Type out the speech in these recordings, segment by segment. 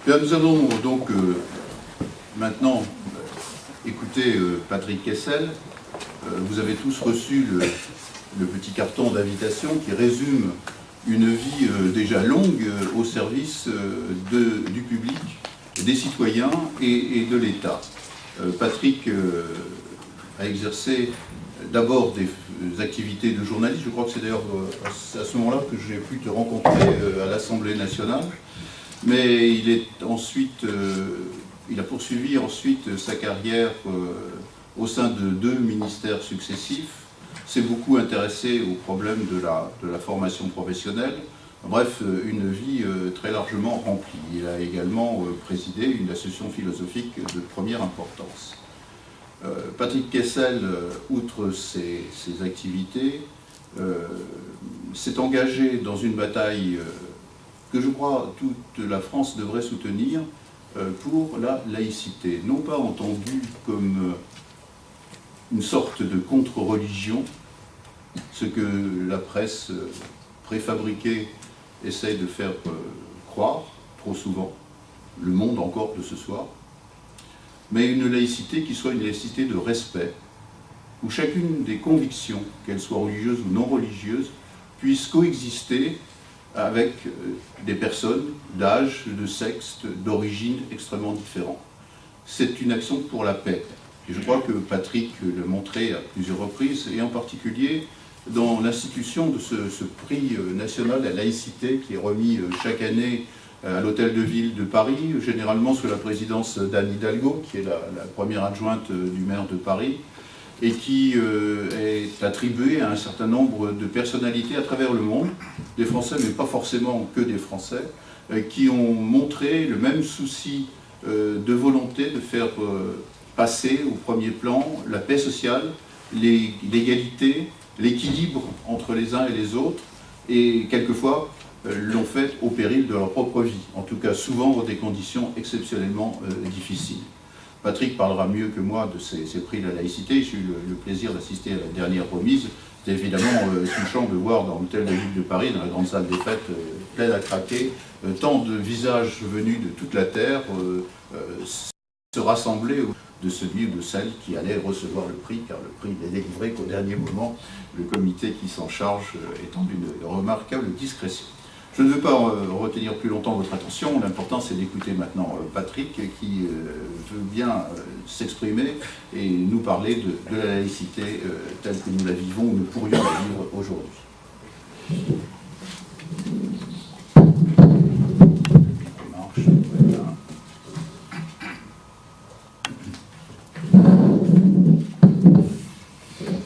Bien, nous allons donc maintenant écouter Patrick Kessel. Vous avez tous reçu le petit carton d'invitation qui résume une vie déjà longue au service du public, des citoyens et de l'État. Patrick a exercé d'abord des activités de journaliste. Je crois que c'est d'ailleurs à ce moment-là que j'ai pu te rencontrer à l'Assemblée nationale. Mais il a poursuivi ensuite sa carrière au sein de 2 ministères successifs, s'est beaucoup intéressé aux problèmes de la formation professionnelle. Bref, une vie très largement remplie. Il a également présidé une association philosophique de première importance. Patrick Kessel, outre ses activités, s'est engagé dans une bataille que je crois toute la France devrait soutenir pour la laïcité. Non pas entendue comme une sorte de contre-religion, ce que la presse préfabriquée essaye de faire croire, trop souvent, Le Monde encore de ce soir, mais une laïcité qui soit une laïcité de respect, où chacune des convictions, qu'elles soient religieuses ou non religieuses, puisse coexister avec des personnes d'âge, de sexe, d'origine extrêmement différents. C'est une action pour la paix. Et je crois que Patrick l'a montré à plusieurs reprises, et en particulier dans l'institution de ce prix national à la laïcité qui est remis chaque année à l'Hôtel de Ville de Paris, généralement sous la présidence d'Anne Hidalgo, qui est la première adjointe du maire de Paris, et qui est attribué à un certain nombre de personnalités à travers le monde, des Français, mais pas forcément que des Français, qui ont montré le même souci de volonté de faire passer au premier plan la paix sociale, l'égalité, l'équilibre entre les uns et les autres, et quelquefois l'ont fait au péril de leur propre vie, en tout cas souvent dans des conditions exceptionnellement difficiles. Patrick parlera mieux que moi de ces prix de la laïcité. J'ai eu le plaisir d'assister à la dernière remise. C'était évidemment touchant de voir dans l'hôtel de ville de Paris, dans la grande salle des fêtes, pleine à craquer, tant de visages venus de toute la terre se rassembler de celui ou de celle qui allait recevoir le prix, car le prix n'est délivré qu'au dernier moment, le comité qui s'en charge étant d'une remarquable discrétion. Je ne veux pas retenir plus longtemps votre attention. L'important, c'est d'écouter maintenant Patrick, qui veut bien s'exprimer et nous parler de la laïcité telle que nous la vivons, ou nous pourrions la vivre aujourd'hui.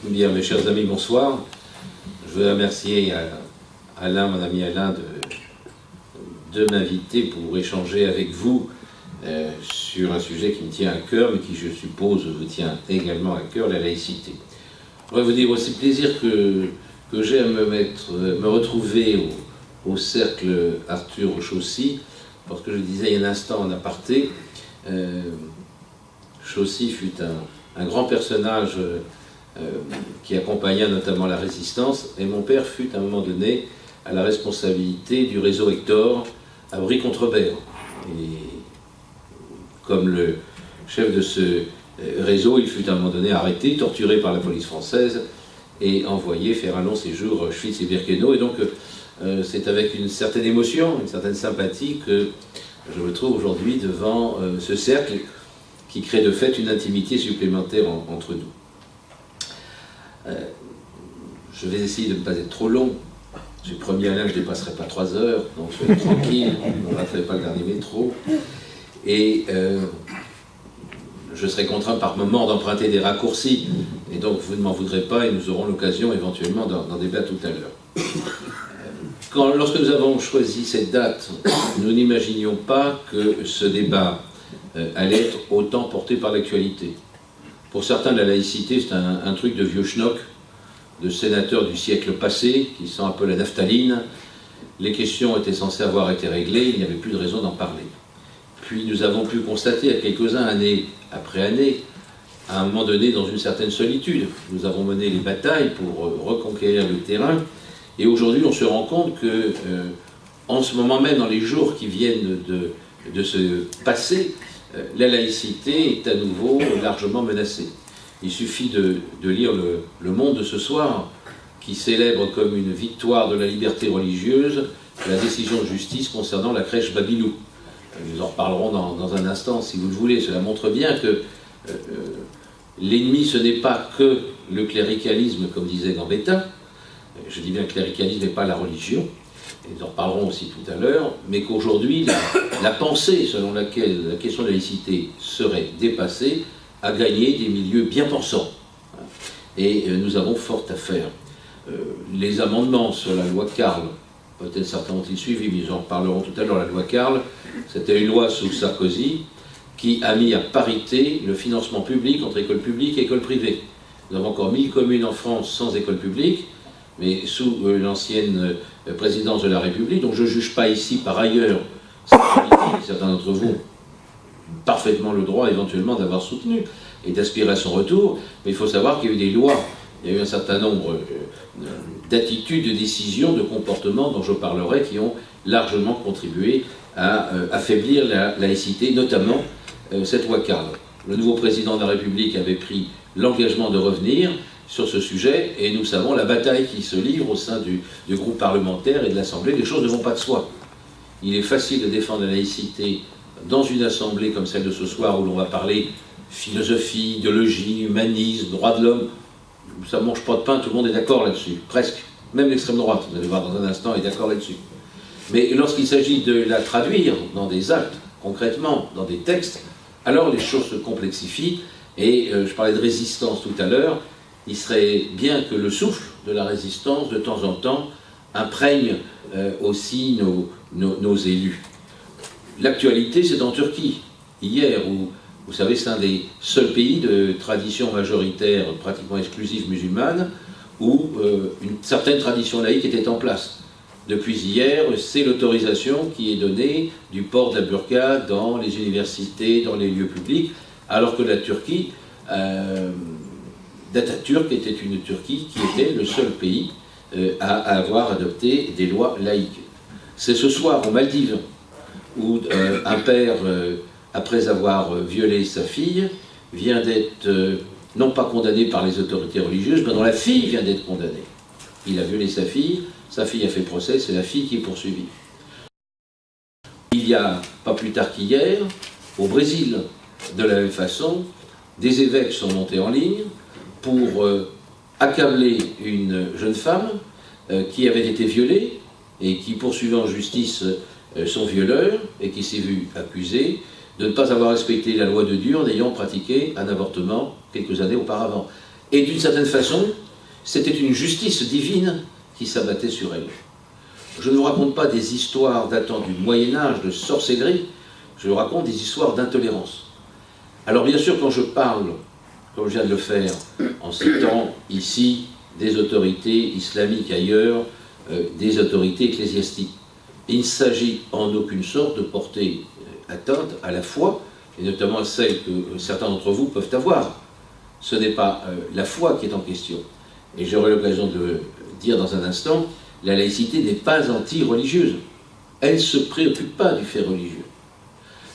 Bien, mes chers amis, bonsoir. Je veux remercier Alain, mon ami Alain, de m'inviter pour échanger avec vous sur un sujet qui me tient à cœur, mais qui, je suppose, vous tient également à cœur, la laïcité. Je voudrais vous dire aussi plaisir que j'ai à me retrouver au cercle Arthur Chaussy, parce que je disais il y a un instant en aparté, Chaussy fut un grand personnage qui accompagna notamment la résistance, et mon père fut à un moment donné à la responsabilité du réseau Hector à Brie-Contrebert. Et comme le chef de ce réseau, il fut à un moment donné arrêté, torturé par la police française et envoyé faire un long séjour Auschwitz et Birkenau. Et donc c'est avec une certaine émotion, une certaine sympathie que je me trouve aujourd'hui devant ce cercle qui crée de fait une intimité supplémentaire entre nous. Je vais essayer de ne pas être trop long. J'ai promis à Alain que je ne dépasserai pas 3 heures, donc soyez tranquille, je ne raterai pas le dernier métro. Et je serai contraint par moment d'emprunter des raccourcis, et donc vous ne m'en voudrez pas, et nous aurons l'occasion éventuellement d'en débattre tout à l'heure. Lorsque nous avons choisi cette date, nous n'imaginions pas que ce débat allait être autant porté par l'actualité. Pour certains, la laïcité, c'est un truc de vieux schnock, de sénateurs du siècle passé, qui sent un peu la naphtaline. Les questions étaient censées avoir été réglées, il n'y avait plus de raison d'en parler. Puis nous avons pu constater à quelques-uns, année après année, à un moment donné, dans une certaine solitude, nous avons mené les batailles pour reconquérir le terrain, et aujourd'hui on se rend compte que, en ce moment même, dans les jours qui viennent de ce passé, la laïcité est à nouveau largement menacée. Il suffit de lire le Monde de ce soir, qui célèbre comme une victoire de la liberté religieuse la décision de justice concernant la crèche Babilou. Nous en reparlerons dans un instant, si vous le voulez. Cela montre bien que l'ennemi, ce n'est pas que le cléricalisme, comme disait Gambetta. Je dis bien cléricalisme et pas la religion. Et nous en reparlerons aussi tout à l'heure. Mais qu'aujourd'hui, la pensée selon laquelle la question de la laïcité serait dépassée a gagné des milieux bien pensants. Et nous avons fort à faire. Les amendements sur la loi Carle, peut-être certains ont-ils suivi, mais ils en reparleront tout à l'heure. La loi Carle, c'était une loi sous Sarkozy qui a mis à parité le financement public entre écoles publiques et écoles privées. Nous avons encore 1000 communes en France sans école publique, mais sous l'ancienne présidence de la République. Donc je ne juge pas ici, par ailleurs, cette politique, certains d'entre vous ont parfaitement le droit éventuellement d'avoir soutenu et d'aspirer à son retour, mais il faut savoir qu'il y a eu des lois, il y a eu un certain nombre d'attitudes, de décisions, de comportements dont je parlerai qui ont largement contribué à affaiblir la laïcité, notamment cette loi Carle. Le nouveau président de la République avait pris l'engagement de revenir sur ce sujet, et nous savons la bataille qui se livre au sein du groupe parlementaire et de l'Assemblée. Les choses ne vont pas de soi. Il est facile de défendre la laïcité dans une assemblée comme celle de ce soir, où l'on va parler philosophie, idéologie, humanisme, droits de l'homme. Ça ne mange pas de pain, tout le monde est d'accord là-dessus, presque. Même l'extrême droite, vous allez voir dans un instant, est d'accord là-dessus. Mais lorsqu'il s'agit de la traduire dans des actes, concrètement, dans des textes, alors les choses se complexifient, et je parlais de résistance tout à l'heure. Il serait bien que le souffle de la résistance, de temps en temps, imprègne aussi nos élus. L'actualité, c'est en Turquie. Hier, où, vous savez, c'est un des seuls pays de tradition majoritaire, pratiquement exclusive musulmane, où une certaine tradition laïque était en place. Depuis hier, c'est l'autorisation qui est donnée du port de la burqa dans les universités, dans les lieux publics, alors que la Turquie, d'Atatürk était une Turquie qui était le seul pays à avoir adopté des lois laïques. C'est ce soir, aux Maldives, où un père, après avoir violé sa fille, vient d'être, non pas condamné par les autorités religieuses, mais dont la fille vient d'être condamnée. Il a violé sa fille a fait procès, c'est la fille qui est poursuivie. Il y a, pas plus tard qu'hier, au Brésil, de la même façon, des évêques sont montés en ligne pour accabler une jeune femme qui avait été violée et qui poursuivait en justice son violeur et qui s'est vu accusé de ne pas avoir respecté la loi de Dieu en ayant pratiqué un avortement quelques années auparavant. Et d'une certaine façon, c'était une justice divine qui s'abattait sur elle. Je ne vous raconte pas des histoires datant du Moyen-Âge, de sorcellerie, je vous raconte des histoires d'intolérance. Alors bien sûr, quand je parle, comme je viens de le faire, en citant ici des autorités islamiques ailleurs, des autorités ecclésiastiques, il ne s'agit en aucune sorte de porter atteinte à la foi, et notamment à celle que certains d'entre vous peuvent avoir. Ce n'est pas la foi qui est en question. Et j'aurai l'occasion de le dire dans un instant, la laïcité n'est pas anti-religieuse. Elle ne se préoccupe pas du fait religieux.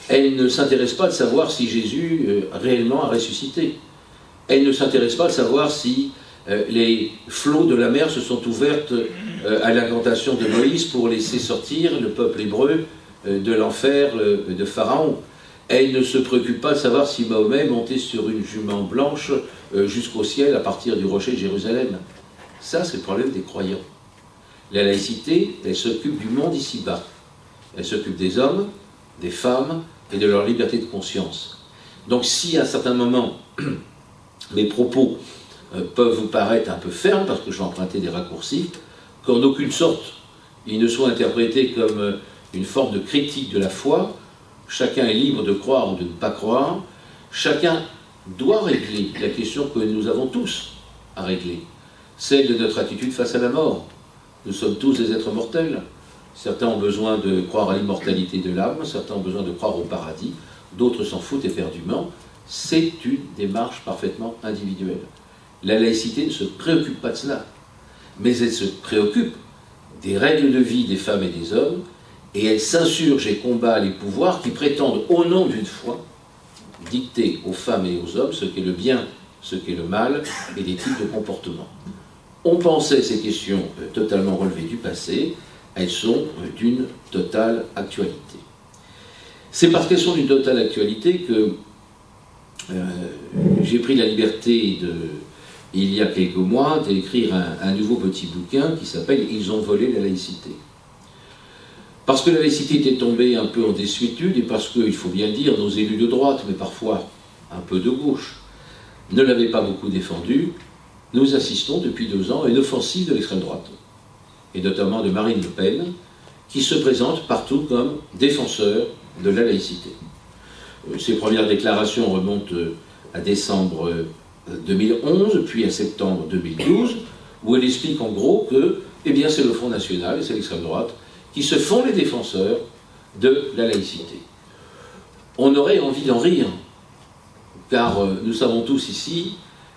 Elle ne s'intéresse pas de savoir si Jésus réellement a ressuscité. Elle ne s'intéresse pas de savoir si les flots de la mer se sont ouvertes à l'incantation de Moïse pour laisser sortir le peuple hébreu de l'enfer de Pharaon. Elle ne se préoccupe pas de savoir si Mahomet montait sur une jument blanche jusqu'au ciel à partir du rocher de Jérusalem. Ça, c'est le problème des croyants. La laïcité, elle s'occupe du monde ici-bas. Elle s'occupe des hommes, des femmes et de leur liberté de conscience. Donc si à un certain moment, mes propos peuvent vous paraître un peu fermes, parce que je vais emprunter des raccourcis, qu'en aucune sorte, ils ne soient interprétés comme une forme de critique de la foi, chacun est libre de croire ou de ne pas croire, chacun doit régler la question que nous avons tous à régler, celle de notre attitude face à la mort. Nous sommes tous des êtres mortels. Certains ont besoin de croire à l'immortalité de l'âme, certains ont besoin de croire au paradis, d'autres s'en foutent éperdument. C'est une démarche parfaitement individuelle. La laïcité ne se préoccupe pas de cela, mais elle se préoccupe des règles de vie des femmes et des hommes et elle s'insurge et combat les pouvoirs qui prétendent, au nom d'une foi, dicter aux femmes et aux hommes ce qu'est le bien, ce qu'est le mal, et les types de comportement. On pensait ces questions totalement relevées du passé, elles sont d'une totale actualité. C'est parce qu'elles sont d'une totale actualité que j'ai pris la liberté, il y a quelques mois, d'écrire un nouveau petit bouquin qui s'appelle « Ils ont volé la laïcité ». Parce que la laïcité était tombée un peu en désuétude et parce que, il faut bien le dire, nos élus de droite, mais parfois un peu de gauche, ne l'avaient pas beaucoup défendue, nous assistons depuis 2 ans à une offensive de l'extrême droite, et notamment de Marine Le Pen, qui se présente partout comme défenseur de la laïcité. Ses premières déclarations remontent à décembre 2011, puis à septembre 2012, où elle explique en gros que eh bien, c'est le Front National et c'est l'extrême droite qui se font les défenseurs de la laïcité. On aurait envie d'en rire, car nous savons tous ici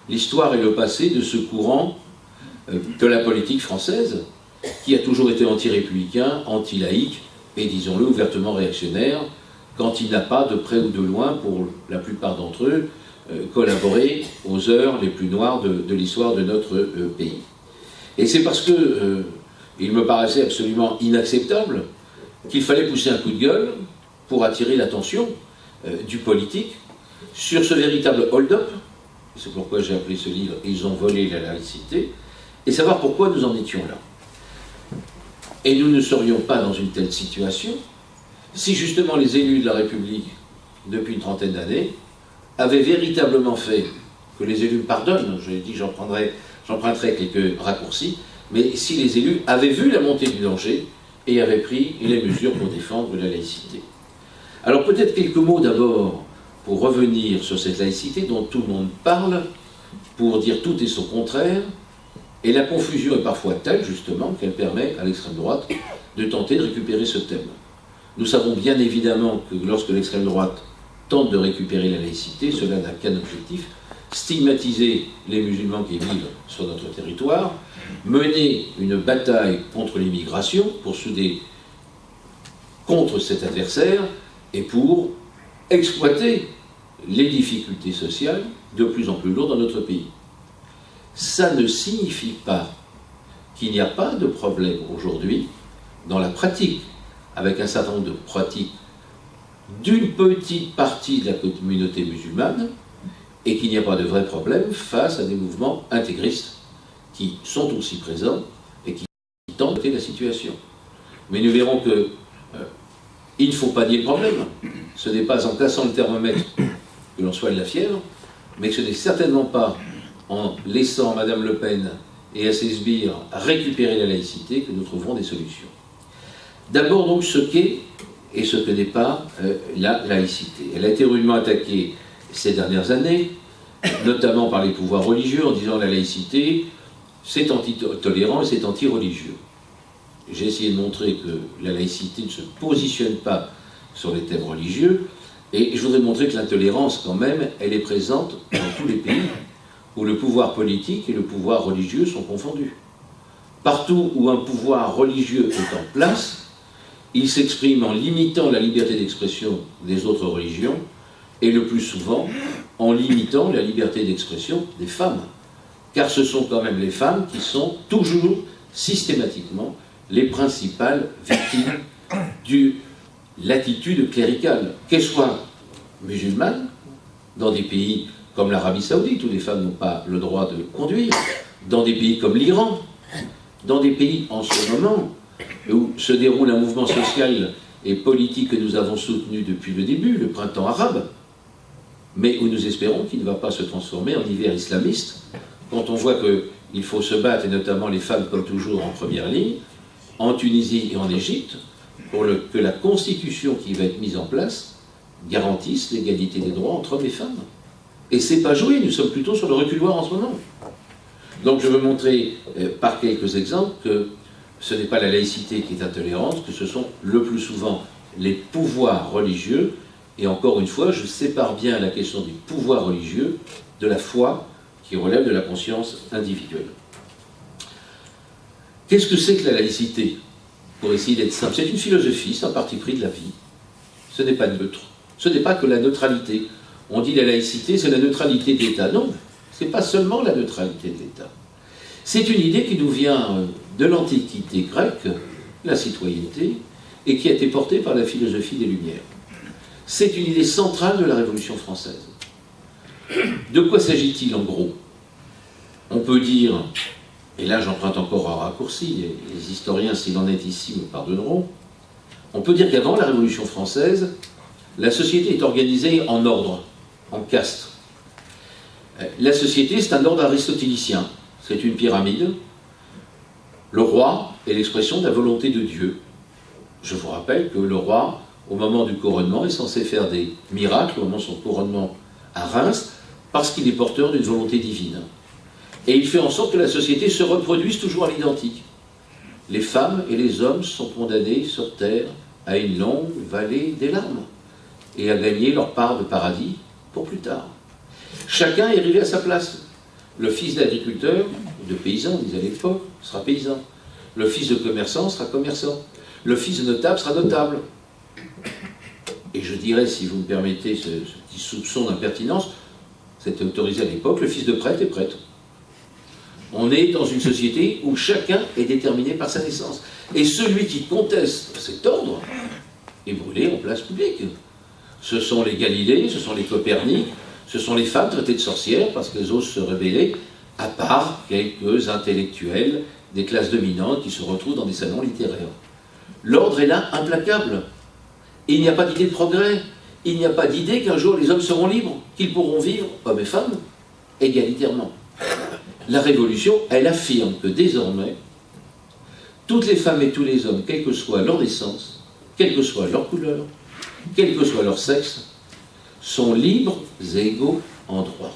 l'histoire et le passé de ce courant de la politique française, qui a toujours été anti-républicain, anti-laïque, et disons-le ouvertement réactionnaire, quand il n'a pas, de près ou de loin, pour la plupart d'entre eux, collaboré aux heures les plus noires de l'histoire de notre pays. Et c'est parce que il me paraissait absolument inacceptable qu'il fallait pousser un coup de gueule pour attirer l'attention du politique sur ce véritable hold-up, c'est pourquoi j'ai appelé ce livre « Ils ont volé la laïcité », et savoir pourquoi nous en étions là. Et nous ne serions pas dans une telle situation si justement les élus de la République, depuis une trentaine d'années, avaient véritablement fait, que les élus me pardonnent, je l'ai dit, j'emprunterai quelques raccourcis, mais si les élus avaient vu la montée du danger et avaient pris les mesures pour défendre la laïcité. Alors peut-être quelques mots d'abord pour revenir sur cette laïcité dont tout le monde parle, pour dire tout et son contraire, et la confusion est parfois telle justement qu'elle permet à l'extrême droite de tenter de récupérer ce thème. Nous savons bien évidemment que lorsque l'extrême droite tente de récupérer la laïcité, cela n'a qu'un objectif, stigmatiser les musulmans qui vivent sur notre territoire, mener une bataille contre l'immigration pour souder contre cet adversaire et pour exploiter les difficultés sociales de plus en plus lourdes dans notre pays. Ça ne signifie pas qu'il n'y a pas de problème aujourd'hui dans la pratique, avec un certain nombre de pratiques d'une petite partie de la communauté musulmane, et qu'il n'y a pas de vrai problème face à des mouvements intégristes qui sont aussi présents et qui tentent de traiter la situation. Mais nous verrons que il ne faut pas nier le problème. Ce n'est pas en cassant le thermomètre que l'on soigne la fièvre, mais que ce n'est certainement pas en laissant Madame Le Pen et à ses sbires récupérer la laïcité que nous trouverons des solutions. D'abord donc ce qu'est et ce que n'est pas la laïcité. Elle a été rudement attaquée ces dernières années, notamment par les pouvoirs religieux, en disant la laïcité, c'est anti-tolérant et c'est anti-religieux. J'ai essayé de montrer que la laïcité ne se positionne pas sur les thèmes religieux, et je voudrais montrer que l'intolérance, quand même, elle est présente dans tous les pays où le pouvoir politique et le pouvoir religieux sont confondus. Partout où un pouvoir religieux est en place, il s'exprime en limitant la liberté d'expression des autres religions, et le plus souvent en limitant la liberté d'expression des femmes. Car ce sont quand même les femmes qui sont toujours, systématiquement, les principales victimes de l'attitude cléricale, qu'elles soient musulmanes, dans des pays comme l'Arabie Saoudite, où les femmes n'ont pas le droit de conduire, dans des pays comme l'Iran, dans des pays en ce moment où se déroule un mouvement social et politique que nous avons soutenu depuis le début, le printemps arabe, mais où nous espérons qu'il ne va pas se transformer en hiver islamiste, quand on voit qu'il faut se battre, et notamment les femmes comme toujours en première ligne, en Tunisie et en Égypte, pour que la constitution qui va être mise en place garantisse l'égalité des droits entre hommes et femmes. Et c'est pas joué, nous sommes plutôt sur le reculoir en ce moment. Donc je veux montrer par quelques exemples que ce n'est pas la laïcité qui est intolérante, que ce sont le plus souvent les pouvoirs religieux, et encore une fois, je sépare bien la question des pouvoirs religieux de la foi qui relève de la conscience individuelle. Qu'est-ce que c'est que la laïcité? pour essayer d'être simple. C'est une philosophie, c'est un parti pris de la vie. Ce n'est pas neutre. Ce n'est pas que la neutralité. On dit la laïcité, c'est la neutralité de l'État. Non, ce n'est pas seulement la neutralité de l'État. C'est une idée qui nous vient de l'Antiquité grecque, la citoyenneté, et qui a été portée par la philosophie des Lumières. C'est une idée centrale de la Révolution française. De quoi s'agit-il en gros? On peut dire, et là j'emprunte encore un raccourci, et les historiens, s'il en est ici, me pardonneront, on peut dire qu'avant la Révolution française, la société est organisée en ordre, en caste. La société, c'est un ordre aristotélicien, c'est une pyramide. Le roi est l'expression de la volonté de Dieu. Je vous rappelle que le roi, au moment du couronnement, est censé faire des miracles au moment de son couronnement à Reims, parce qu'il est porteur d'une volonté divine. Et il fait en sorte que la société se reproduise toujours à l'identique. Les femmes et les hommes sont condamnés sur terre à une longue vallée des larmes et à gagner leur part de paradis pour plus tard. Chacun est arrivé à sa place. Le fils d'agriculteur, ou de paysan, on disait à l'époque, sera paysan. Le fils de commerçant sera commerçant. Le fils de notable sera notable. Et je dirais, si vous me permettez ce petit soupçon d'impertinence, c'était autorisé à l'époque, le fils de prêtre est prêtre. On est dans une société où chacun est déterminé par sa naissance. Et celui qui conteste cet ordre est brûlé en place publique. Ce sont les Galilées, ce sont les Copernic, ce sont les femmes traitées de sorcières parce qu'elles osent se révéler, à part quelques intellectuels des classes dominantes qui se retrouvent dans des salons littéraires. L'ordre est là, implacable. Et il n'y a pas d'idée de progrès. Il n'y a pas d'idée qu'un jour les hommes seront libres, qu'ils pourront vivre, hommes et femmes, égalitairement. La Révolution, elle affirme que désormais, toutes les femmes et tous les hommes, quelle que soit leur naissance, quelle que soit leur couleur, quel que soit leur sexe, sont libres et égaux en droit.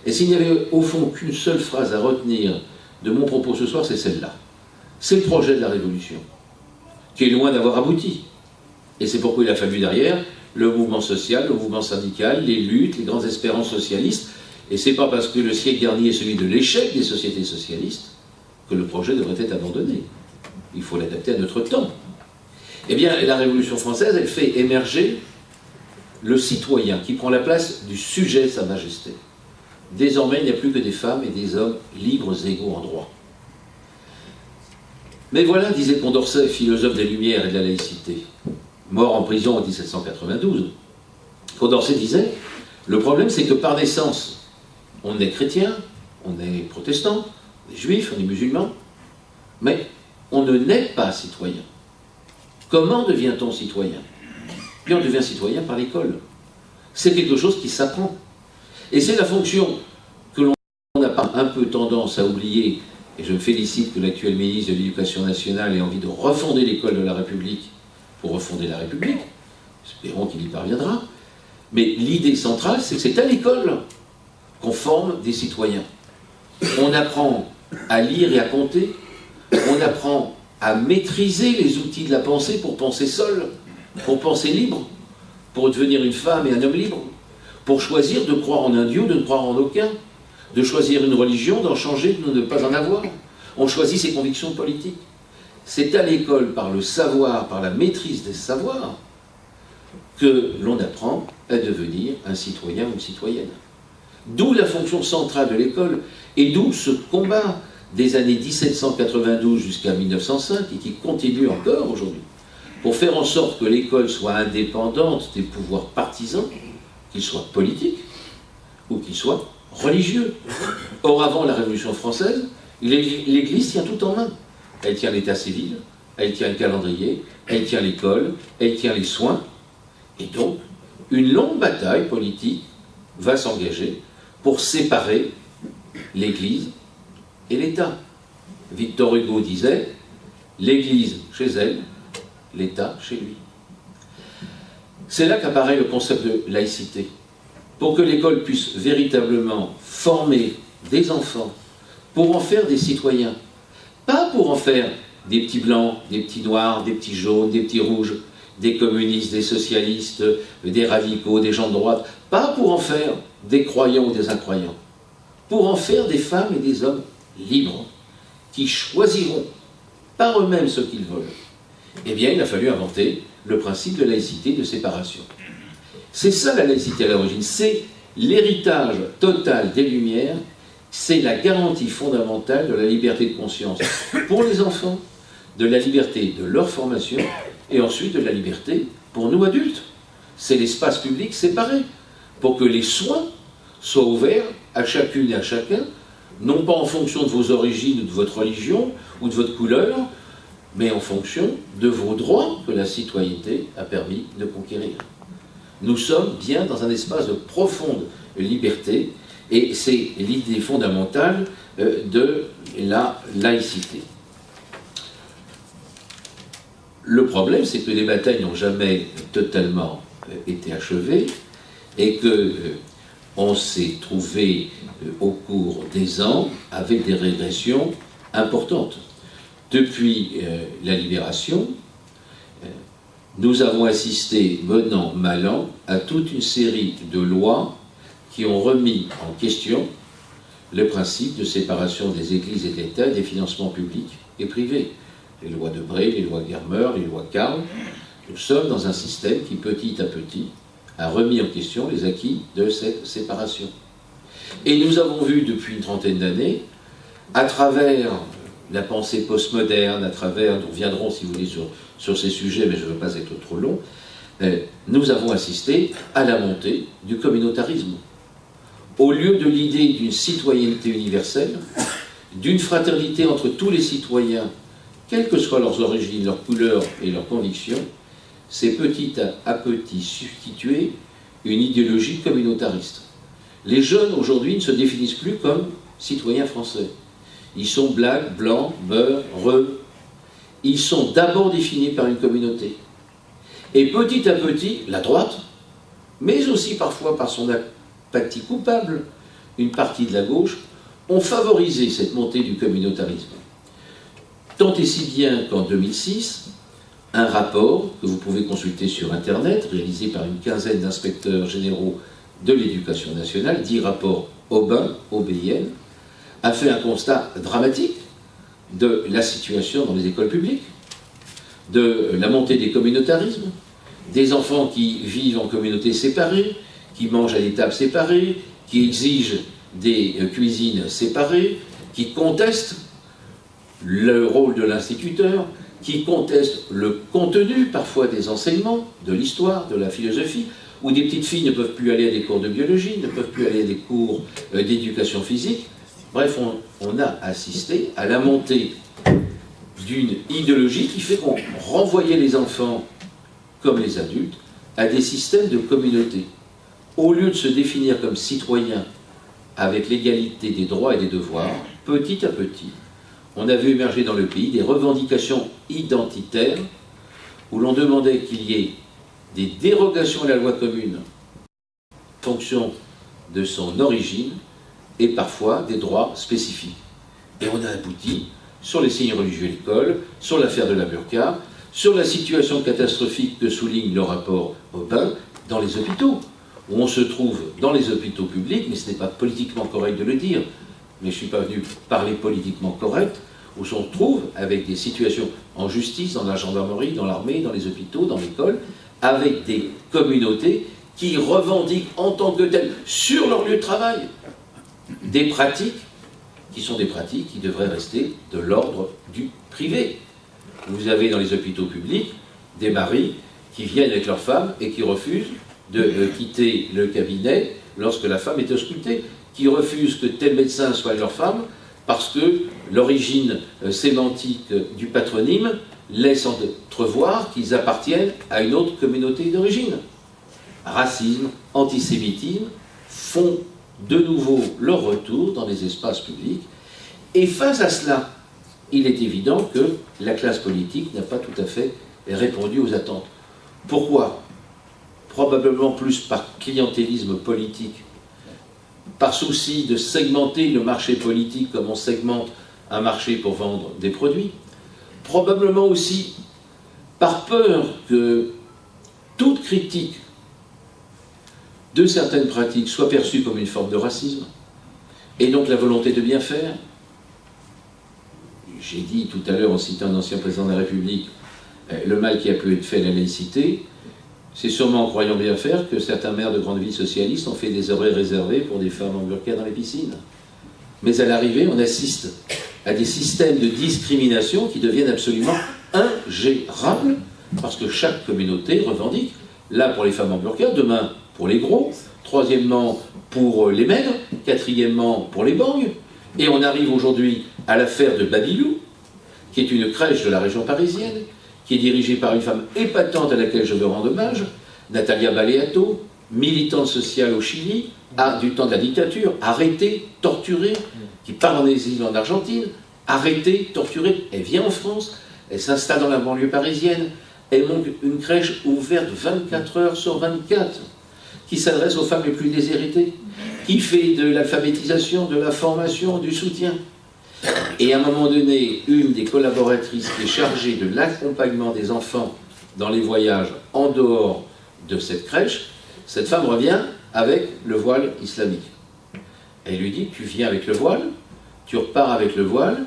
Et s'il n'y avait au fond qu'une seule phrase à retenir de mon propos ce soir, c'est celle-là. C'est le projet de la Révolution, qui est loin d'avoir abouti. Et c'est pourquoi il a fallu derrière le mouvement social, le mouvement syndical, les luttes, les grandes espérances socialistes. Et c'est pas parce que le siècle dernier est celui de l'échec des sociétés socialistes que le projet devrait être abandonné. Il faut l'adapter à notre temps. Eh bien, la Révolution française, elle fait émerger le citoyen qui prend la place du sujet de Sa Majesté. Désormais, il n'y a plus que des femmes et des hommes libres et égaux en droit. Mais voilà, disait Condorcet, philosophe des Lumières et de la laïcité, mort en prison en 1792. Condorcet disait, le problème c'est que par naissance, on est chrétien, on est protestant, on est juif, on est musulman, mais on ne naît pas citoyen. Comment devient-on citoyen? Puis on devient citoyen par l'école. C'est quelque chose qui s'apprend. Et c'est la fonction que l'on n'a pas un peu tendance à oublier, et je me félicite que l'actuel ministre de l'Éducation nationale ait envie de refonder l'école de la République pour refonder la République. Espérons qu'il y parviendra. Mais l'idée centrale, c'est que c'est à l'école qu'on forme des citoyens. On apprend à lire et à compter, on apprend à maîtriser les outils de la pensée pour penser seul, pour penser libre, pour devenir une femme et un homme libre, pour choisir de croire en un Dieu ou de ne croire en aucun, de choisir une religion, d'en changer, de ne pas en avoir. On choisit ses convictions politiques. C'est à l'école, par le savoir, par la maîtrise des savoirs, que l'on apprend à devenir un citoyen ou une citoyenne. D'où la fonction centrale de l'école, et d'où ce combat des années 1792 jusqu'à 1905, et qui continue encore aujourd'hui, pour faire en sorte que l'école soit indépendante des pouvoirs partisans, qu'ils soient politiques ou qu'ils soient religieux. Or, avant la Révolution française, l'Église tient tout en main. Elle tient l'état civil, elle tient le calendrier, elle tient l'école, elle tient les soins. Et donc, une longue bataille politique va s'engager pour séparer l'Église et l'État. Victor Hugo disait « l'Église chez elle, l'État chez lui ». C'est là qu'apparaît le concept de laïcité. Pour que l'école puisse véritablement former des enfants, pour en faire des citoyens, pas pour en faire des petits blancs, des petits noirs, des petits jaunes, des petits rouges, des communistes, des socialistes, des radicaux, des gens de droite, pas pour en faire des croyants ou des incroyants, pour en faire des femmes et des hommes libres, qui choisiront par eux-mêmes ce qu'ils veulent, eh bien il a fallu inventer le principe de laïcité, de séparation. C'est ça la laïcité à l'origine, c'est l'héritage total des Lumières, c'est la garantie fondamentale de la liberté de conscience pour les enfants, de la liberté de leur formation, et ensuite de la liberté pour nous adultes. C'est l'espace public séparé, pour que les soins soient ouverts à chacune et à chacun, non pas en fonction de vos origines ou de votre religion ou de votre couleur, mais en fonction de vos droits que la citoyenneté a permis de conquérir. Nous sommes bien dans un espace de profonde liberté, et c'est l'idée fondamentale de la laïcité. Le problème, c'est que les batailles n'ont jamais totalement été achevées, et que on s'est trouvé au cours des ans avec des régressions importantes. Depuis la libération, nous avons assisté, bon an, mal an, à toute une série de lois qui ont remis en question le principe de séparation des églises et de l'État, des financements publics et privés. Les lois de Bray, les lois Germer, les lois Karl. Nous sommes dans un système qui, petit à petit, a remis en question les acquis de cette séparation. Et nous avons vu depuis une trentaine d'années, à travers la pensée postmoderne, à travers, nous reviendrons si vous voulez sur ces sujets, mais je ne veux pas être trop long, nous avons assisté à la montée du communautarisme. Au lieu de l'idée d'une citoyenneté universelle, d'une fraternité entre tous les citoyens, quelles que soient leurs origines, leurs couleurs et leurs convictions, c'est petit à petit substitué une idéologie communautariste. Les jeunes aujourd'hui ne se définissent plus comme citoyens français. Ils sont blacks, blancs, beurs, reux. Ils sont d'abord définis par une communauté. Et petit à petit, la droite, mais aussi parfois par son apathie coupable, une partie de la gauche, ont favorisé cette montée du communautarisme. Tant et si bien qu'en 2006, un rapport que vous pouvez consulter sur Internet, réalisé par une quinzaine d'inspecteurs généraux de l'éducation nationale, dit rapport Aubin, OBIN, a fait un constat dramatique de la situation dans les écoles publiques, de la montée des communautarismes, des enfants qui vivent en communautés séparées, qui mangent à des tables séparées, qui exigent des cuisines séparées, qui contestent le rôle de l'instituteur, qui contestent le contenu parfois des enseignements, de l'histoire, de la philosophie, où des petites filles ne peuvent plus aller à des cours de biologie, ne peuvent plus aller à des cours d'éducation physique. Bref, on a assisté à la montée d'une idéologie qui fait qu'on renvoyait les enfants, comme les adultes, à des systèmes de communauté. Au lieu de se définir comme citoyens avec l'égalité des droits et des devoirs, petit à petit, on a vu émerger dans le pays des revendications identitaires où l'on demandait qu'il y ait des dérogations à la loi commune en fonction de son origine et parfois des droits spécifiques. Et on a abouti sur les signes religieux à l'école, sur l'affaire de la burqa, sur la situation catastrophique que souligne le rapport Aubin dans les hôpitaux, où on se trouve dans les hôpitaux publics, mais ce n'est pas politiquement correct de le dire, mais je ne suis pas venu parler politiquement correct, où on se trouve avec des situations en justice, dans la gendarmerie, dans l'armée, dans les hôpitaux, dans l'école, avec des communautés qui revendiquent en tant que telles, sur leur lieu de travail, des pratiques qui sont des pratiques qui devraient rester de l'ordre du privé. Vous avez dans les hôpitaux publics des maris qui viennent avec leurs femmes et qui refusent de quitter le cabinet lorsque la femme est auscultée, qui refusent que tel médecin soit leur femme parce que l'origine sémantique du patronyme laisse entrevoir qu'ils appartiennent à une autre communauté d'origine. Racisme, antisémitisme font de nouveau leur retour dans les espaces publics, et face à cela, il est évident que la classe politique n'a pas tout à fait répondu aux attentes. Pourquoi ? Probablement plus par clientélisme politique, par souci de segmenter le marché politique comme on segmente un marché pour vendre des produits, probablement aussi par peur que toute critique de certaines pratiques soit perçue comme une forme de racisme, et donc la volonté de bien faire. j'ai dit tout à l'heure en citant un ancien président de la République, le mal qui a pu être fait à la laïcité, c'est sûrement en croyant bien faire que certains maires de grandes villes socialistes ont fait des horaires réservés pour des femmes en burqa dans les piscines. Mais à l'arrivée, on assiste à des systèmes de discrimination qui deviennent absolument ingérables, parce que chaque communauté revendique, là pour les femmes en burqa, demain pour les gros, troisièmement pour les maigres, quatrièmement pour les bangs, et on arrive aujourd'hui à l'affaire de Babilou, qui est une crèche de la région parisienne, qui est dirigée par une femme épatante à laquelle je veux rendre hommage, Natalia Baleato, militante sociale au Chili, du temps de la dictature, arrêtée, torturée, qui part en exil en Argentine, arrêtée, torturée, elle vient en France, elle s'installe dans la banlieue parisienne, elle monte une crèche ouverte 24 heures sur 24, qui s'adresse aux femmes les plus déshéritées, qui fait de l'alphabétisation, de la formation, du soutien. Et à un moment donné, une des collaboratrices qui est chargée de l'accompagnement des enfants dans les voyages en dehors de cette crèche, cette femme revient avec le voile islamique. Elle lui dit, tu viens avec le voile, tu repars avec le voile,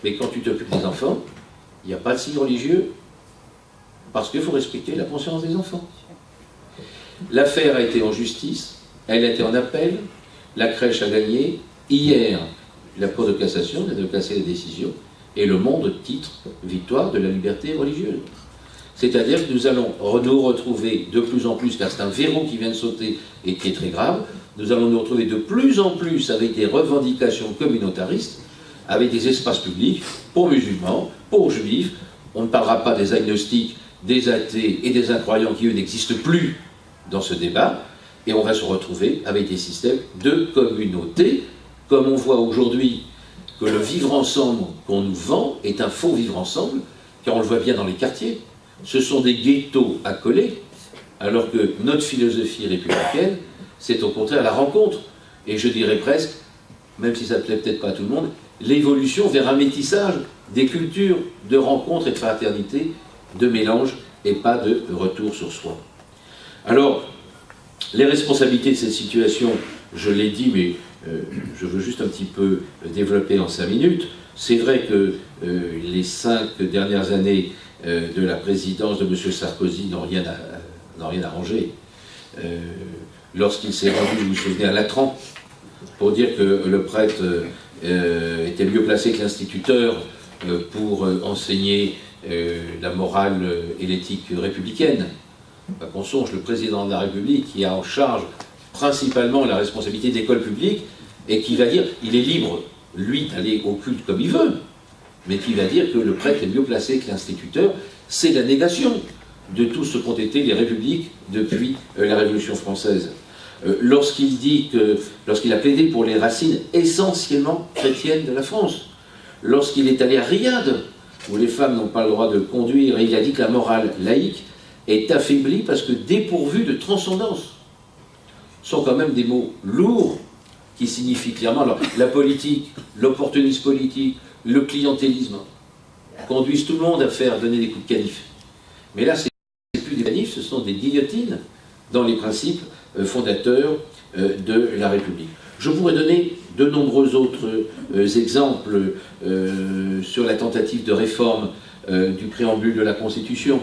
mais quand tu t'occupes des enfants, il n'y a pas de signe religieux, parce qu'il faut respecter la conscience des enfants. L'affaire a été en justice, elle a été en appel, la crèche a gagné. Hier, la Cour de cassation a cassé la décision, et Le Monde titre « Victoire de la liberté religieuse ». C'est-à-dire que nous allons nous retrouver de plus en plus, car c'est un verrou qui vient de sauter et qui est très grave, nous allons nous retrouver de plus en plus avec des revendications communautaristes, avec des espaces publics pour musulmans, pour juifs. On ne parlera pas des agnostiques, des athées et des incroyants qui, eux, n'existent plus dans ce débat, et on va se retrouver avec des systèmes de communauté, comme on voit aujourd'hui que le vivre ensemble qu'on nous vend est un faux vivre ensemble, car on le voit bien dans les quartiers. Ce sont des ghettos accolés, alors que notre philosophie républicaine, c'est au contraire la rencontre, et je dirais presque, même si ça ne plaît peut-être pas à tout le monde, l'évolution vers un métissage des cultures de rencontre et de fraternité, de mélange, et pas de retour sur soi. Alors, les responsabilités de cette situation, je l'ai dit, mais je veux juste un petit peu développer en 5 minutes. C'est vrai que les 5 dernières années de la présidence de M. Sarkozy n'ont rien arrangé. Lorsqu'il s'est rendu, vous vous souvenez, à Latran, pour dire que le prêtre était mieux placé que l'instituteur pour enseigner la morale et l'éthique républicaine. Bah, qu'on songe, le président de la République qui a en charge principalement la responsabilité de l'école publique et qui va dire, il est libre, lui, d'aller au culte comme il veut, mais qui va dire que le prêtre est mieux placé que l'instituteur, c'est la négation de tout ce qu'ont été les républiques depuis la Révolution française. Lorsqu'il a plaidé pour les racines essentiellement chrétiennes de la France, lorsqu'il est allé à Riyad, où les femmes n'ont pas le droit de conduire, et il a dit que la morale laïque est affaiblie parce que dépourvue de transcendance. Ce sont quand même des mots lourds qui signifient clairement, alors, la politique, l'opportunisme politique, le clientélisme, conduisent tout le monde à faire donner des coups de canif. Mais là, ce n'est plus des canifs, ce sont des guillotines dans les principes fondateurs de la République. Je pourrais donner de nombreux autres exemples sur la tentative de réforme du préambule de la Constitution,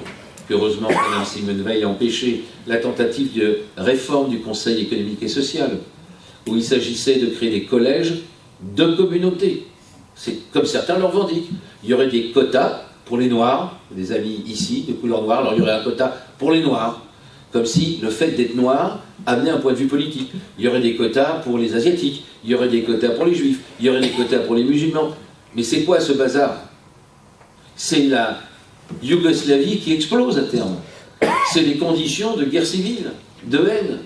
qu'heureusement Mme Simone Veil a empêché, la tentative de réforme du Conseil économique et social, où il s'agissait de créer des collèges de communautés. C'est comme certains le revendiquent. Il y aurait des quotas pour les Noirs, des amis ici de couleur noire, alors il y aurait un quota pour les Noirs, comme si le fait d'être noir amenait un point de vue politique. Il y aurait des quotas pour les Asiatiques, il y aurait des quotas pour les Juifs, il y aurait des quotas pour les musulmans. Mais c'est quoi ce bazar? C'est la Yougoslavie qui explose à terme. C'est les conditions de guerre civile, de haine.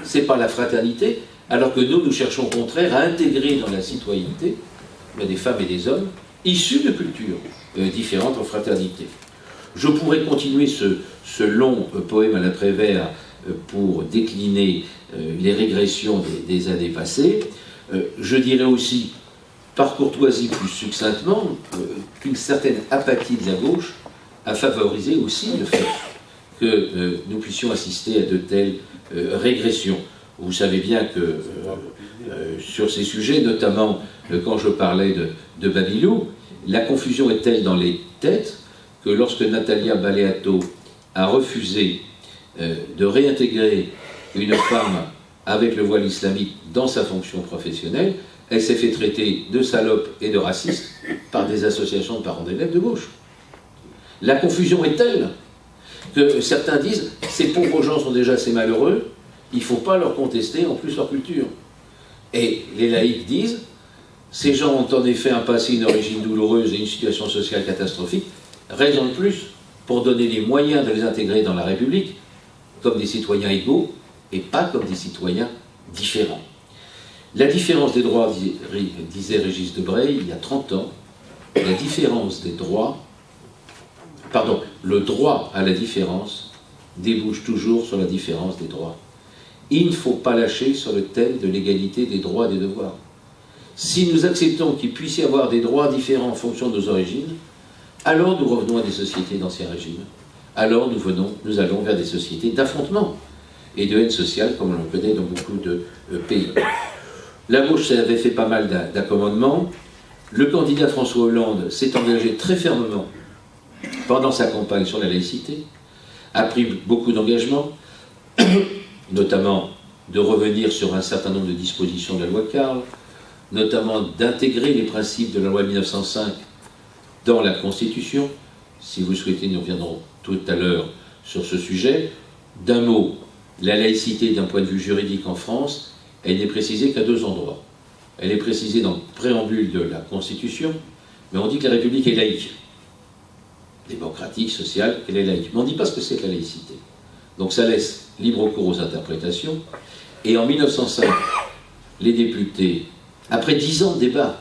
C'est pas la fraternité, alors que nous cherchons au contraire à intégrer dans la citoyenneté des femmes et des hommes issus de cultures différentes en fraternité. Je pourrais continuer ce long poème à la Prévert pour décliner les régressions des années passées. Je dirais aussi, par courtoisie plus succinctement, qu'une certaine apathie de la gauche a favorisé aussi le fait que nous puissions assister à de telles régressions. Vous savez bien que sur ces sujets, notamment quand je parlais de Babilou, La confusion est telle dans les têtes que lorsque Natalia Baleato a refusé de réintégrer une femme avec le voile islamique dans sa fonction professionnelle, elle s'est fait traiter de salope et de raciste par des associations de parents d'élèves de gauche. La confusion est telle que certains disent « ces pauvres gens sont déjà assez malheureux, il ne faut pas leur contester en plus leur culture ». Et les laïcs disent « ces gens ont en effet un passé, une origine douloureuse et une situation sociale catastrophique, raison de plus pour donner les moyens de les intégrer dans la République comme des citoyens égaux et pas comme des citoyens différents ». La différence des droits, disait Régis Debray il y a 30 ans, la différence des droits, pardon, le droit à la différence débouche toujours sur la différence des droits. Il ne faut pas lâcher sur le thème de l'égalité des droits et des devoirs. Si nous acceptons qu'il puisse y avoir des droits différents en fonction de nos origines, alors nous revenons à des sociétés d'ancien régime. Alors nous allons vers des sociétés d'affrontement et de haine sociale, comme on le connaît dans beaucoup de pays. La gauche avait fait pas mal d'accommodements. Le candidat François Hollande s'est engagé très fermement pendant sa campagne sur la laïcité, a pris beaucoup d'engagements, notamment de revenir sur un certain nombre de dispositions de la loi Carle, notamment d'intégrer les principes de la loi 1905 dans la Constitution. Si vous souhaitez, nous reviendrons tout à l'heure sur ce sujet. D'un mot, la laïcité d'un point de vue juridique en France, elle n'est précisée qu'à 2 endroits. Elle est précisée dans le préambule de la Constitution, mais on dit que la République est laïque. Démocratique, sociale, qu'elle est laïque. Mais on ne dit pas ce que c'est que la laïcité. Donc ça laisse libre cours aux interprétations. Et en 1905, les députés, après 10 ans de débat,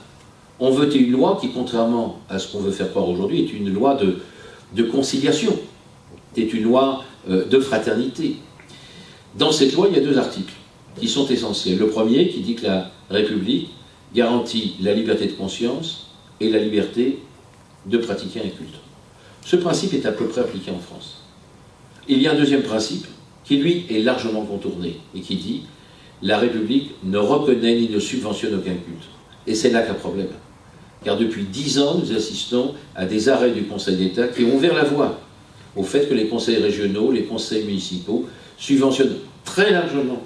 ont voté une loi qui, contrairement à ce qu'on veut faire croire aujourd'hui, est une loi de conciliation, est une loi de fraternité. Dans cette loi, il y a 2 articles qui sont essentiels. Le premier qui dit que la République garantit la liberté de conscience et la liberté de pratiquer un culte. Ce principe est à peu près appliqué en France. Il y a un deuxième principe qui, lui, est largement contourné et qui dit « La République ne reconnaît ni ne subventionne aucun culte ». Et c'est là qu'un problème. Car depuis 10 ans, nous assistons à des arrêts du Conseil d'État qui ont ouvert la voie au fait que les conseils régionaux, les conseils municipaux subventionnent très largement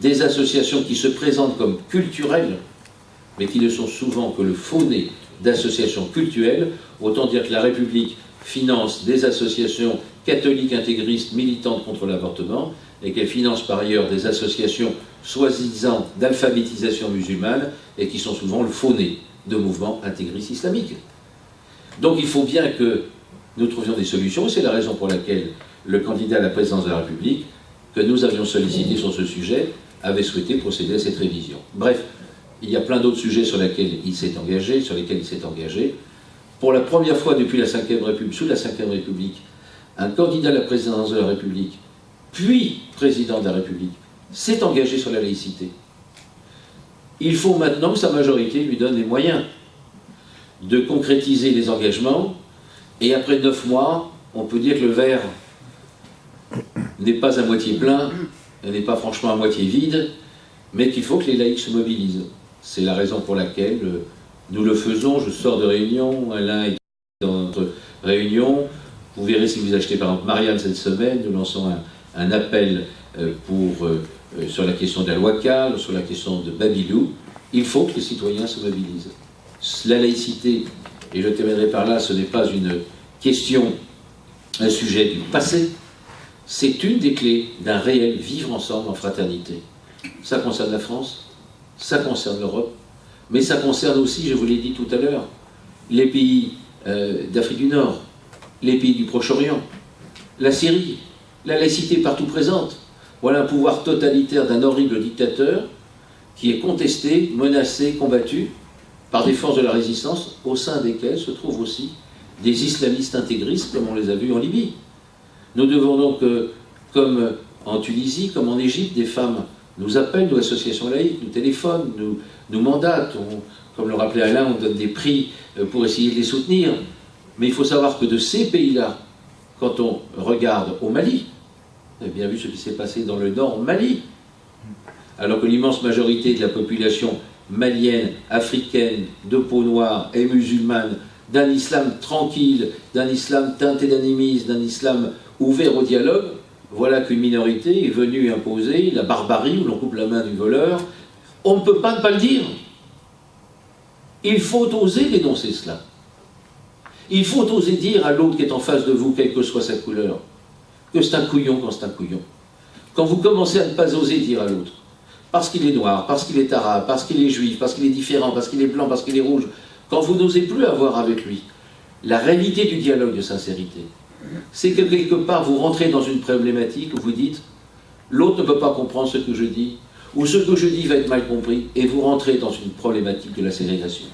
des associations qui se présentent comme culturelles, mais qui ne sont souvent que le faux-nez d'associations cultuelles. Autant dire que la République finance des associations catholiques intégristes militantes contre l'avortement, et qu'elle finance par ailleurs des associations soi-disant d'alphabétisation musulmane, et qui sont souvent le faux-nez de mouvements intégristes islamiques. Donc il faut bien que nous trouvions des solutions, et c'est la raison pour laquelle le candidat à la présidence de la République, que nous avions sollicité sur ce sujet, avait souhaité procéder à cette révision. Bref, il y a plein d'autres sujets sur lesquels il s'est engagé, Pour la première fois depuis la Ve République, sous la Ve République, un candidat à la présidence de la République, puis président de la République, s'est engagé sur la laïcité. Il faut maintenant que sa majorité lui donne les moyens de concrétiser les engagements, et après 9 mois, on peut dire que le verre n'est pas à moitié plein, n'est pas franchement à moitié vide, mais qu'il faut que les laïcs se mobilisent. C'est la raison pour laquelle nous le faisons. Je sors de réunion, Alain est dans notre réunion. Vous verrez si vous achetez par exemple Marianne cette semaine, nous lançons un appel sur la question de la loi Carle, sur la question de Babylou. Il faut que les citoyens se mobilisent. La laïcité, et je terminerai par là, ce n'est pas une question, un sujet du passé, c'est une des clés d'un réel vivre ensemble en fraternité. Ça concerne la France, ça concerne l'Europe, mais ça concerne aussi, je vous l'ai dit tout à l'heure, les pays d'Afrique du Nord, les pays du Proche-Orient, la Syrie, la laïcité partout présente. Voilà un pouvoir totalitaire d'un horrible dictateur qui est contesté, menacé, combattu par des forces de la résistance, au sein desquelles se trouvent aussi des islamistes intégristes, comme on les a vus en Libye. Nous devons donc, comme en Tunisie, comme en Égypte, des femmes nous appellent, nous, associations laïques, nous téléphonent, nous mandatent, comme le rappelait Alain, on donne des prix pour essayer de les soutenir. Mais il faut savoir que de ces pays-là, quand on regarde au Mali, vous avez bien vu ce qui s'est passé dans le nord Mali, alors que l'immense majorité de la population malienne, africaine, de peau noire et musulmane, d'un islam tranquille, d'un islam teinté d'animisme, d'un islam ouvert au dialogue, voilà qu'une minorité est venue imposer la barbarie où l'on coupe la main du voleur. On ne peut pas ne pas le dire. Il faut oser dénoncer cela. Il faut oser dire à l'autre qui est en face de vous, quelle que soit sa couleur, que c'est un couillon quand c'est un couillon. Quand vous commencez à ne pas oser dire à l'autre, parce qu'il est noir, parce qu'il est arabe, parce qu'il est juif, parce qu'il est différent, parce qu'il est blanc, parce qu'il est rouge, quand vous n'osez plus avoir avec lui la réalité du dialogue de sincérité, c'est que quelque part vous rentrez dans une problématique où vous dites l'autre ne peut pas comprendre ce que je dis, ou ce que je dis va être mal compris, et vous rentrez dans une problématique de la ségrégation.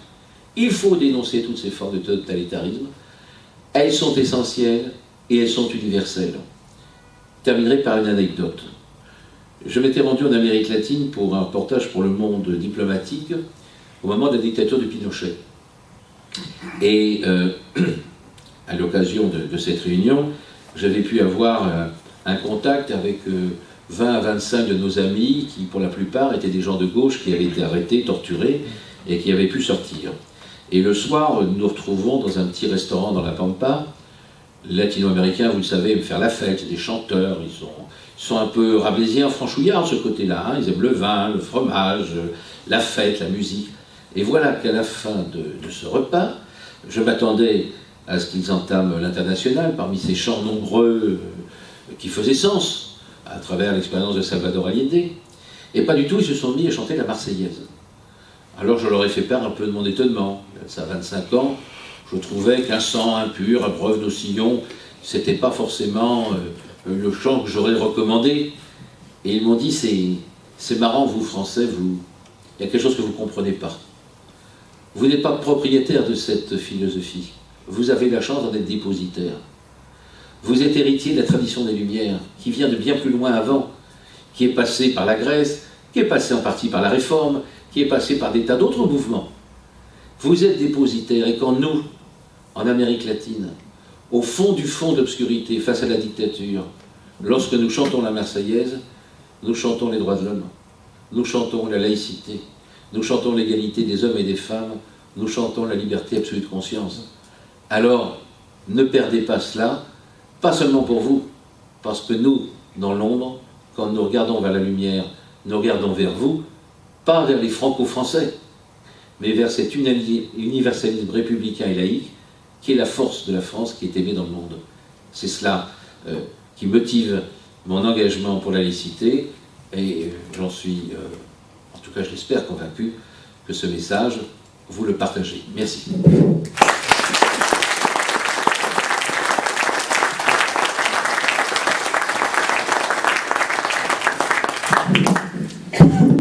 Il faut dénoncer toutes ces formes de totalitarisme. Elles sont essentielles et elles sont universelles. Je terminerai par une anecdote. Je m'étais rendu en Amérique latine pour un reportage pour Le Monde diplomatique au moment de la dictature de Pinochet. Et à l'occasion de cette réunion, j'avais pu avoir un contact avec 20 à 25 de nos amis qui, pour la plupart, étaient des gens de gauche qui avaient été arrêtés, torturés et qui avaient pu sortir. Et le soir, nous nous retrouvons dans un petit restaurant dans la Pampa. Les latino-américains, vous le savez, aiment faire la fête, c'est des chanteurs, ils sont un peu rabelaisiens, franchouillards de ce côté-là, hein. Ils aiment le vin, le fromage, la fête, la musique. Et voilà qu'à la fin de ce repas, je m'attendais à ce qu'ils entament l'international parmi ces chants nombreux qui faisaient sens à travers l'expérience de Salvador Allende. Et pas du tout, ils se sont mis à chanter la Marseillaise. Alors je leur ai fait part un peu de mon étonnement. Ça a 25 ans, je trouvais qu'un sang impur, abreuve nos sillons, c'était pas forcément le chant que j'aurais recommandé. Et ils m'ont dit, c'est marrant, vous Français, il y a quelque chose que vous ne comprenez pas. Vous n'êtes pas propriétaire de cette philosophie. Vous avez la chance d'en être dépositaire. Vous êtes héritier de la tradition des Lumières, qui vient de bien plus loin avant, qui est passée par la Grèce, qui est passée en partie par la Réforme, qui est passée par des tas d'autres mouvements. Vous êtes dépositaire, et quand nous, en Amérique latine, au fond du fond de l'obscurité, face à la dictature, lorsque nous chantons la Marseillaise, nous chantons les droits de l'homme, nous chantons la laïcité, nous chantons l'égalité des hommes et des femmes, nous chantons la liberté absolue de conscience. Alors, ne perdez pas cela, pas seulement pour vous, parce que nous, dans l'ombre, quand nous regardons vers la lumière, nous regardons vers vous, pas vers les franco-français, mais vers cet universalisme républicain et laïque qui est la force de la France qui est aimée dans le monde. C'est cela qui motive mon engagement pour la laïcité et j'en suis, en tout cas je l'espère, convaincu que ce message, vous le partagez. Merci.